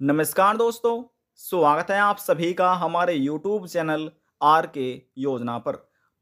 नमस्कार दोस्तों, स्वागत है आप सभी का हमारे YouTube चैनल आर के योजना पर।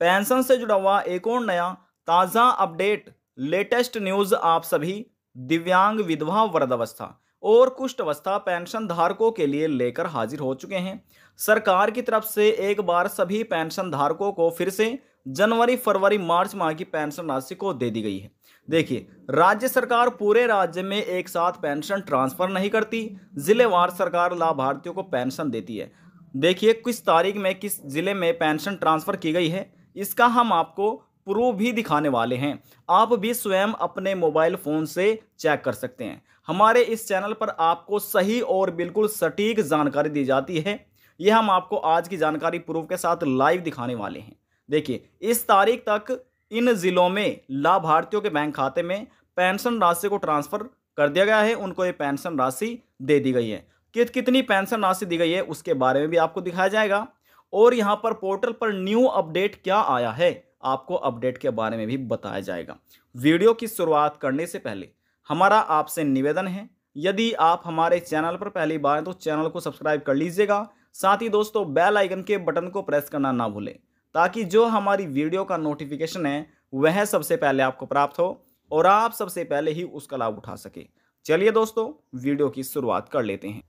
पेंशन से जुड़ा हुआ एक और नया ताज़ा अपडेट, लेटेस्ट न्यूज़ आप सभी दिव्यांग, विधवा, वृद्धावस्था और कुष्ठावस्था पेंशन धारकों के लिए लेकर हाजिर हो चुके हैं। सरकार की तरफ से एक बार सभी पेंशन धारकों को फिर से जनवरी, फरवरी, मार्च माह की पेंशन राशि को दे दी गई है। देखिए, राज्य सरकार पूरे राज्य में एक साथ पेंशन ट्रांसफर नहीं करती, जिलेवार सरकार लाभार्थियों को पेंशन देती है। देखिए, किस तारीख में किस जिले में पेंशन ट्रांसफर की गई है, इसका हम आपको प्रूफ भी दिखाने वाले हैं। आप भी स्वयं अपने मोबाइल फोन से चेक कर सकते हैं। हमारे इस चैनल पर आपको सही और बिल्कुल सटीक जानकारी दी जाती है। यह हम आपको आज की जानकारी प्रूफ के साथ लाइव दिखाने वाले हैं। देखिए, इस तारीख तक इन जिलों में लाभार्थियों के बैंक खाते में पेंशन राशि को ट्रांसफर कर दिया गया है, उनको ये पेंशन राशि दे दी गई है। कितनी पेंशन राशि दी गई है उसके बारे में भी आपको दिखाया जाएगा, और यहाँ पर पोर्टल पर न्यू अपडेट क्या आया है आपको अपडेट के बारे में भी बताया जाएगा। वीडियो की शुरुआत करने से पहले हमारा आपसे निवेदन है, यदि आप हमारे चैनल पर पहली बार हैं तो चैनल को सब्सक्राइब कर लीजिएगा। साथ ही दोस्तों, बेल आइकन के बटन को प्रेस करना ना भूलें, ताकि जो हमारी वीडियो का नोटिफिकेशन है वह सबसे पहले आपको प्राप्त हो और आप सबसे पहले ही उसका लाभ उठा सके। चलिए दोस्तों, वीडियो की शुरुआत कर लेते हैं।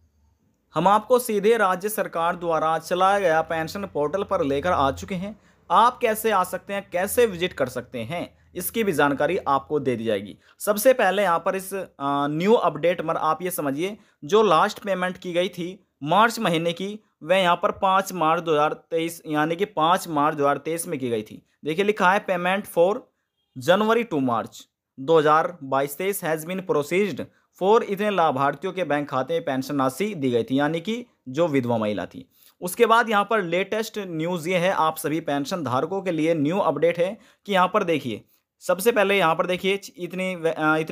हम आपको सीधे राज्य सरकार द्वारा चलाया गया पेंशन पोर्टल पर लेकर आ चुके हैं। आप कैसे आ सकते हैं, कैसे विजिट कर सकते हैं, इसकी भी जानकारी आपको दे दी जाएगी। सबसे पहले यहाँ पर इस न्यू अपडेट में आप ये समझिए, जो लास्ट पेमेंट की गई थी मार्च महीने की, वह यहाँ पर 5 मार्च 2023 यानी कि 5 मार्च 2023 में की गई थी। देखिए, लिखा है payment for January to March 2022-23 has been processed for, इतने लाभार्थियों के बैंक खाते में पेंशन राशि दी गई थी, यानी कि जो विधवा महिला थी। उसके बाद यहाँ पर लेटेस्ट न्यूज़ ये है आप सभी पेंशन धारकों के लिए न्यू अपडेट है कि यहाँ पर देखिए, सबसे पहले यहाँ पर देखिए इतने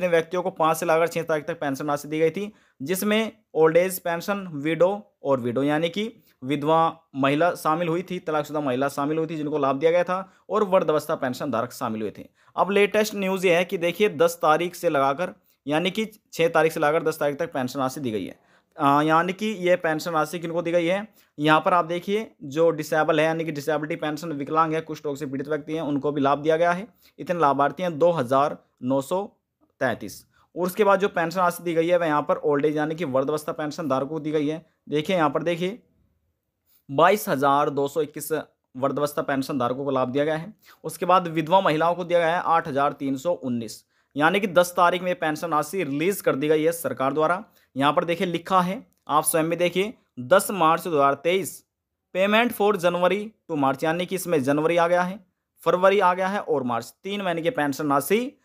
व्यक्तियों को 5 से लेकर 6 तारीख तक पेंशन राशि दी गई थी, जिसमें ओल्ड एज पेंशन, विडो यानी कि विधवा महिला शामिल हुई थी, तलाकशुदा महिला शामिल हुई थी जिनको लाभ दिया गया था, और वृद्धावस्था पेंशन धारक शामिल हुए थे। अब लेटेस्ट न्यूज़ ये है कि देखिए 10 तारीख से लगाकर यानी कि 6 तारीख से लगाकर 10 तारीख तक पेंशन राशि दी गई है। यानी कि ये पेंशन राशि किनको दी गई है, यहाँ पर आप देखिए जो डिसेबल है यानी कि डिसेबिलिटी पेंशन, विकलांग है, कुष्ठ रोग से पीड़ित व्यक्ति हैं, उनको भी लाभ दिया गया है। इतने लाभार्थी हैं 2933। और उसके बाद जो पेंशन राशि दी गई है वह यहाँ पर ओल्ड एज यानी कि वृद्धावस्था पेंशन धारकों को दी गई है। देखिए यहाँ पर देखिए 22,221 वृद्धावस्था पेंशन धारकों को लाभ दिया गया है। उसके बाद विधवा महिलाओं को दिया गया है 8,319, यानी कि 10 तारीख में पेंशन राशि रिलीज कर दी गई है सरकार द्वारा। यहाँ पर देखिए लिखा है, आप स्वयं में देखिए, 10 मार्च 2023 पेमेंट फॉर जनवरी टू मार्च, यानी कि इसमें जनवरी आ गया है, फरवरी आ गया है और मार्च, 3 महीने की पेंशन राशि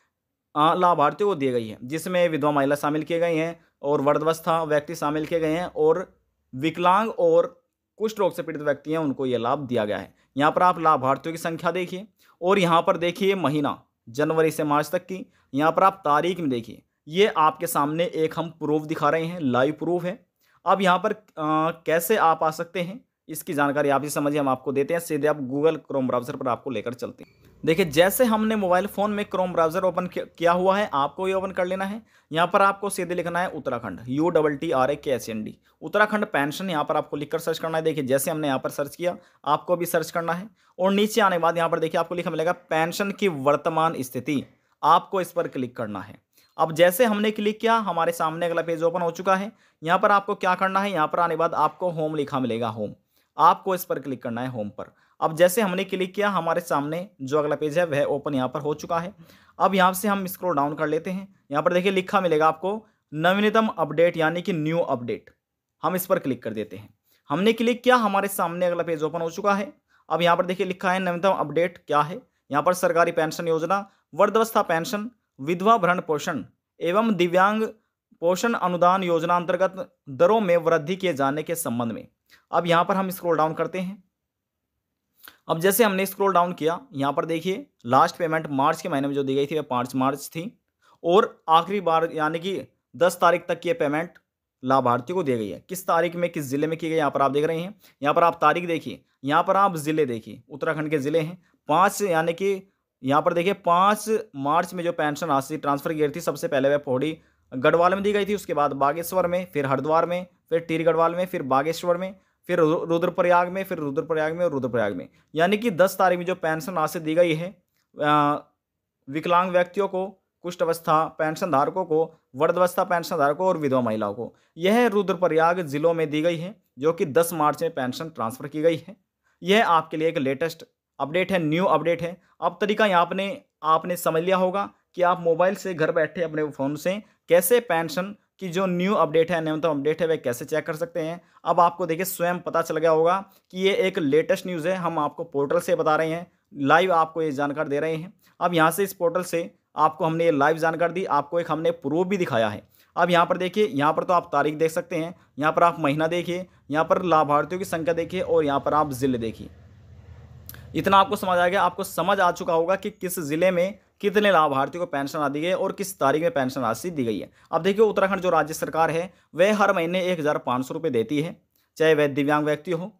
लाभार्थियों को दी गई है, जिसमें विधवा महिला शामिल किए गए हैं और वृद्धावस्था व्यक्ति शामिल किए गए हैं, और विकलांग और कुष्ठ रोग से पीड़ित व्यक्ति हैं उनको ये लाभ दिया गया है। यहाँ पर आप लाभार्थियों की संख्या देखिए, और यहाँ पर देखिए महीना जनवरी से मार्च तक की, यहाँ पर आप तारीख में देखिए, ये आपके सामने एक हम प्रूफ दिखा रहे हैं, लाइव प्रूफ है। अब यहाँ पर कैसे आप आ सकते हैं इसकी जानकारी आप ही समझिए, हम आपको देते हैं। सीधे आप गूगल क्रोम ब्राउज़र पर आपको लेकर चलते हैं। देखिए, जैसे हमने मोबाइल फ़ोन में क्रोम ब्राउज़र ओपन किया हुआ है, आपको ये ओपन कर लेना है। यहाँ पर आपको सीधे लिखना है उत्तराखंड, UTTRAKHND, उत्तराखंड पेंशन, यहाँ पर आपको लिखकर सर्च करना है। देखिए, जैसे हमने यहाँ पर सर्च किया, आपको भी सर्च करना है, और नीचे आने के बाद यहाँ पर देखिए आपको लिखा मिलेगा पेंशन की वर्तमान स्थिति, आपको इस पर क्लिक करना है। अब जैसे हमने क्लिक किया, हमारे सामने अगला पेज ओपन हो चुका है। यहाँ पर आपको क्या करना है, यहाँ पर आने के बाद आपको होम लिखा मिलेगा, होम, आपको इस पर क्लिक करना है, होम पर। अब जैसे हमने क्लिक किया, हमारे सामने जो अगला पेज है वह ओपन यहाँ पर हो चुका है। अब यहाँ से हम स्क्रॉल डाउन कर लेते हैं। यहाँ पर देखिए लिखा मिलेगा आपको नवीनतम अपडेट यानी कि न्यू अपडेट, हम इस पर क्लिक कर देते हैं। हमने क्लिक किया, हमारे सामने अगला पेज ओपन हो चुका है। अब यहाँ पर देखिए लिखा है नवीनतम अपडेट क्या है, यहाँ पर सरकारी पेंशन योजना, वृद्धावस्था पेंशन, विधवा भरण पोषण एवं दिव्यांग पोषण अनुदान योजना अंतर्गत दरों में वृद्धि किए जाने के संबंध में। अब यहाँ पर हम स्क्रॉल डाउन करते हैं। अब जैसे हमने स्क्रॉल डाउन किया, यहाँ पर देखिए लास्ट पेमेंट मार्च के महीने में जो दी गई थी वह 5 मार्च थी, और आखिरी बार यानी कि 10 तारीख तक की पेमेंट लाभार्थियों को दी गई है। किस तारीख में किस जिले में की गई यहाँ पर आप देख रहे हैं। यहाँ पर आप तारीख देखिए, यहाँ पर आप जिले देखिए, उत्तराखंड के जिले हैं 5, यानी कि यहाँ पर देखिए 5 मार्च में जो पेंशन राशि ट्रांसफर की गई थी, सबसे पहले वह पौड़ी गढ़वाल में दी गई थी, उसके बाद बागेश्वर में, फिर हरिद्वार में, फिर टिहरी गढ़वाल में, फिर बागेश्वर में, फिर रुद्रप्रयाग में, फिर रुद्रप्रयाग में और रुद्रप्रयाग में। यानी कि 10 तारीख में जो पेंशन राशि दी गई है विकलांग व्यक्तियों को, कुष्ठ अवस्था पेंशन धारकों को, वृद्धावस्था पेंशन धारकों और विधवा महिलाओं को, यह रुद्रप्रयाग जिलों में दी गई है, जो कि 10 मार्च में पेंशन ट्रांसफर की गई है। यह आपके लिए एक लेटेस्ट अपडेट है, न्यू अपडेट है। अब तरीका यहाँ आपने समझ लिया होगा कि आप मोबाइल से घर बैठे अपने फ़ोन से कैसे पेंशन की जो न्यू अपडेट है, न्यूनतम अपडेट है, वह कैसे चेक कर सकते हैं। अब आपको देखिए स्वयं पता चल गया होगा कि ये एक लेटेस्ट न्यूज़ है, हम आपको पोर्टल से बता रहे हैं, लाइव आपको ये जानकारी दे रहे हैं। अब यहाँ से इस पोर्टल से आपको हमने ये लाइव जानकारी दी, आपको एक हमने प्रूफ भी दिखाया है। अब यहाँ पर देखिए, यहाँ पर तो आप तारीख देख सकते हैं, यहाँ पर आप महीना देखिए, यहाँ पर लाभार्थियों की संख्या देखिए और यहाँ पर आप जिले देखिए। इतना आपको समझ आ गया, आपको समझ आ चुका होगा कि किस जिले में कितने लाभार्थियों को पेंशन आ दी गई है और किस तारीख में पेंशन राशि दी गई है। अब देखिए उत्तराखंड जो राज्य सरकार है वह हर महीने 1,500 रुपये देती है, चाहे वह दिव्यांग व्यक्ति हो,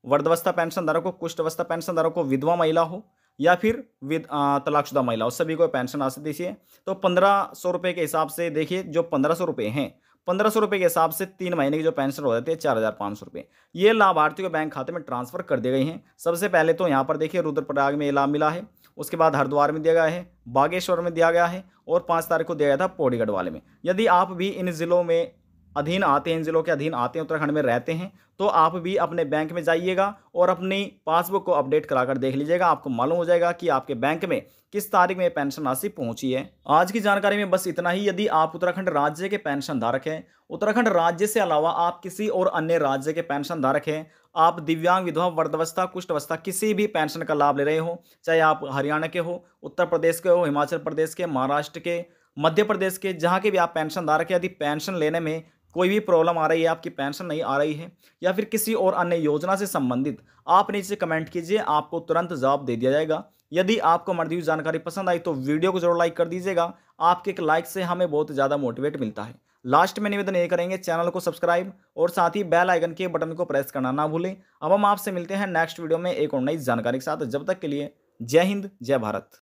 वृद्धावस्था पेंशन धारक हो, कुष्ठ अवस्था पेंशन धारक हो, विधवा महिला हो या फिर तलाकशुदा महिला हो, सभी को पेंशन राशि दीजिए। तो 1,500 रुपये के हिसाब से देखिए, जो 1,500 रुपये हैं, 1,500 रुपये के हिसाब से 3 महीने की जो पेंशन हो जाती है 4,500 रुपये, ये लाभार्थियों के बैंक खाते में ट्रांसफर कर दी गई हैं। सबसे पहले तो यहाँ पर देखिए रुद्रप्रयाग में ये लाभ मिला है, उसके बाद हरिद्वार में दिया गया है, बागेश्वर में दिया गया है और 5 तारीख को दिया गया था पौड़ी गढ़वाल में। यदि आप भी इन जिलों में अधीन आते हैं, इन जिलों के अधीन आते हैं, उत्तराखंड में रहते हैं, तो आप भी अपने बैंक में जाइएगा और अपनी पासबुक को अपडेट कराकर देख लीजिएगा, आपको मालूम हो जाएगा कि आपके बैंक में किस तारीख में पेंशन राशि पहुंची है। आज की जानकारी में बस इतना ही। यदि आप उत्तराखंड राज्य के पेंशन धारक हैं, उत्तराखंड राज्य से अलावा आप किसी और अन्य राज्य के पेंशन धारक हैं, आप दिव्यांग, विधवा, वृद्धावस्था, कुष्ठ अवस्था किसी भी पेंशन का लाभ ले रहे हो, चाहे आप हरियाणा के हो, उत्तर प्रदेश के हो, हिमाचल प्रदेश के, महाराष्ट्र के, मध्य प्रदेश के, जहाँ के भी आप पेंशन धारक हैं, यदि पेंशन लेने में कोई भी प्रॉब्लम आ रही है, आपकी पेंशन नहीं आ रही है या फिर किसी और अन्य योजना से संबंधित, आप नीचे कमेंट कीजिए, आपको तुरंत जवाब दे दिया जाएगा। यदि आपको हमारी दी हुई जानकारी पसंद आई तो वीडियो को जरूर लाइक कर दीजिएगा, आपके एक लाइक से हमें बहुत ज़्यादा मोटिवेट मिलता है। लास्ट में निवेदन ये करेंगे, चैनल को सब्सक्राइब और साथ ही बेल आइकन के बटन को प्रेस करना ना भूलें। अब हम आपसे मिलते हैं नेक्स्ट वीडियो में एक और नई जानकारी के साथ। जब तक के लिए जय हिंद, जय भारत।